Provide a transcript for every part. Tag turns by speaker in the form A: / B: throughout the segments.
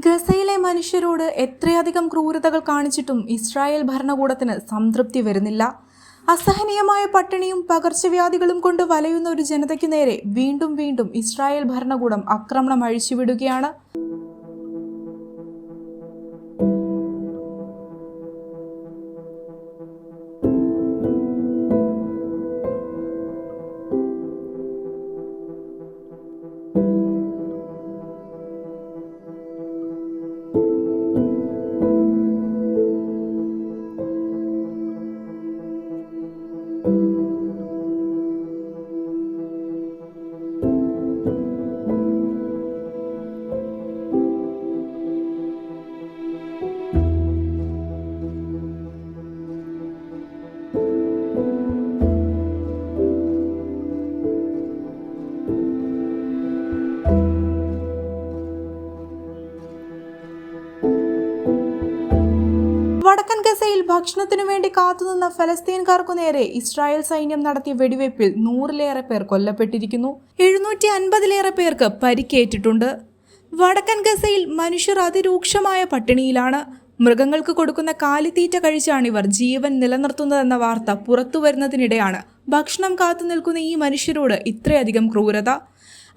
A: ഗസയിലെ മനുഷ്യരോട് എത്രയധികം ക്രൂരതകൾ കാണിച്ചിട്ടും ഇസ്രായേൽ ഭരണകൂടത്തിന് സംതൃപ്തി വരുന്നില്ല. അസഹനീയമായ പട്ടിണിയും പകർച്ചവ്യാധികളും കൊണ്ട് വലയുന്ന ഒരു ജനതയ്ക്കു നേരെ വീണ്ടും വീണ്ടും ഇസ്രായേൽ ഭരണകൂടം ആക്രമണം അഴിച്ചുവിടുകയാണ്. വടക്കൻ ഗസയിൽ ഭക്ഷണത്തിനു വേണ്ടി കാത്തുനിന്ന ഫലസ്തീൻകാർക്കു നേരെ ഇസ്രായേൽ സൈന്യം നടത്തിയ വെടിവയ്പിൽ 100-ലേറെ പേർ കൊല്ലപ്പെട്ടിരിക്കുന്നു. 750-ലേറെ പേർക്ക് പരിക്കേറ്റിട്ടുണ്ട്. വടക്കൻ ഗസയിൽ മനുഷ്യർ അതിരൂക്ഷമായ പട്ടിണിയിലാണ്. മൃഗങ്ങൾക്ക് കൊടുക്കുന്ന കാലിത്തീറ്റ കഴിച്ചാണിവർ ജീവൻ നിലനിർത്തുന്നതെന്ന വാർത്ത പുറത്തുവരുന്നതിനിടെയാണ് ഭക്ഷണം കാത്തു നിൽക്കുന്ന ഈ മനുഷ്യരോട് ഇത്രയധികം ക്രൂരത.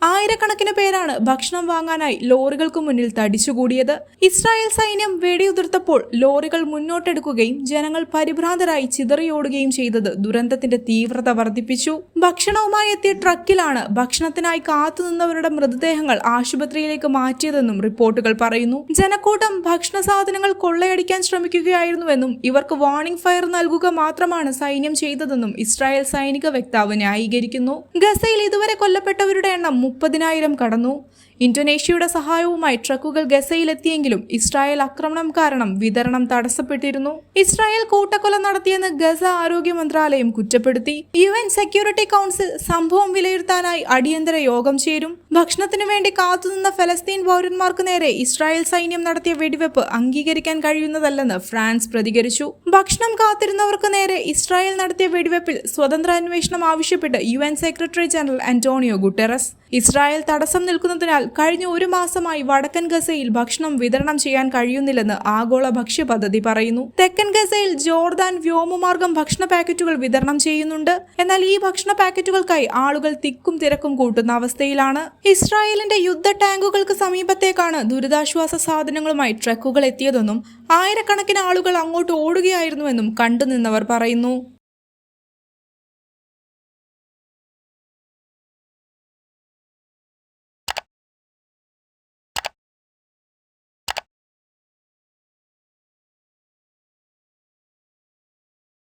A: ആയിരക്കണക്കിന് പേരാണ് ഭക്ഷണം വാങ്ങാനായി ലോറികൾക്ക് മുന്നിൽ തടിച്ചുകൂടിയത്. ഇസ്രായേൽ സൈന്യം വെടിയുതിർത്തപ്പോൾ ലോറികൾ മുന്നോട്ടെടുക്കുകയും ജനങ്ങൾ പരിഭ്രാന്തരായി ചിതറിയോടുകയും ചെയ്തത് ദുരന്തത്തിന്റെ തീവ്രത വർദ്ധിപ്പിച്ചു. ഭക്ഷണവുമായി എത്തിയ ട്രക്കിലാണ് ഭക്ഷണത്തിനായി കാത്തുനിന്നവരുടെ മൃതദേഹങ്ങൾ ആശുപത്രിയിലേക്ക് മാറ്റിയതെന്നും റിപ്പോർട്ടുകൾ പറയുന്നു. ജനക്കൂട്ടം ഭക്ഷണ സാധനങ്ങൾ കൊള്ളയടിക്കാൻ ശ്രമിക്കുകയായിരുന്നുവെന്നും ഇവർക്ക് വാർണിംഗ് ഫയർ നൽകുക മാത്രമാണ് സൈന്യം ചെയ്തതെന്നും ഇസ്രായേൽ സൈനിക വക്താവ് ന്യായീകരിക്കുന്നു. ഗസയിൽ ഇതുവരെ കൊല്ലപ്പെട്ടവരുടെ എണ്ണം 30,000 കടന്നു. ഇന്തോനേഷ്യയുടെ സഹായവുമായി ട്രക്കുകൾ ഗസയിലെത്തിയെങ്കിലും ഇസ്രായേൽ ആക്രമണം കാരണം വിതരണം തടസ്സപ്പെട്ടിരുന്നു. ഇസ്രായേൽ കൂട്ടക്കൊല നടത്തിയെന്ന് ഗസ ആരോഗ്യ മന്ത്രാലയം കുറ്റപ്പെടുത്തി. UN സെക്യൂരിറ്റി കൗൺസിൽ സംഭവം വിലയിരുത്താനായി അടിയന്തര യോഗം ചേരും. ഭക്ഷണത്തിനു വേണ്ടി കാത്തുനിന്ന ഫലസ്തീൻ പൗരന്മാർക്ക് നേരെ ഇസ്രായേൽ സൈന്യം നടത്തിയ വെടിവെപ്പ് അംഗീകരിക്കാൻ കഴിയുന്നതല്ലെന്ന് ഫ്രാൻസ് പ്രതികരിച്ചു. ഭക്ഷണം കാത്തിരുന്നവർക്ക് നേരെ ഇസ്രായേൽ നടത്തിയ വെടിവെപ്പിൽ സ്വതന്ത്ര അന്വേഷണം ആവശ്യപ്പെട്ട് UN secretary general Antonio Guterres. Israel തടസ്സം നിൽക്കുന്നതിനാൽ കഴിഞ്ഞ 1 മാസമായി വടക്കൻ ഗസയിൽ ഭക്ഷണം വിതരണം ചെയ്യാൻ കഴിയുന്നില്ലെന്ന് ആഗോള ഭക്ഷ്യ പദ്ധതി പറയുന്നു. തെക്കൻ ഗസയിൽ ജോർദാൻ വ്യോമമാർഗം ഭക്ഷണ പാക്കറ്റുകൾ വിതരണം ചെയ്യുന്നുണ്ട്. എന്നാൽ ഈ ഭക്ഷണ പാക്കറ്റുകൾക്കായി ആളുകൾ തിക്കും തിരക്കും കൂട്ടുന്ന അവസ്ഥയിലാണ്. ഇസ്രായേലിന്റെ യുദ്ധ ടാങ്കുകൾക്ക് സമീപത്തേക്കാണ് ദുരിതാശ്വാസ സാധനങ്ങളുമായി ട്രക്കുകൾ എത്തിയതെന്നും ആയിരക്കണക്കിന് ആളുകൾ അങ്ങോട്ട് ഓടുകയായിരുന്നുവെന്നും കണ്ടുനിന്നവർ പറയുന്നു.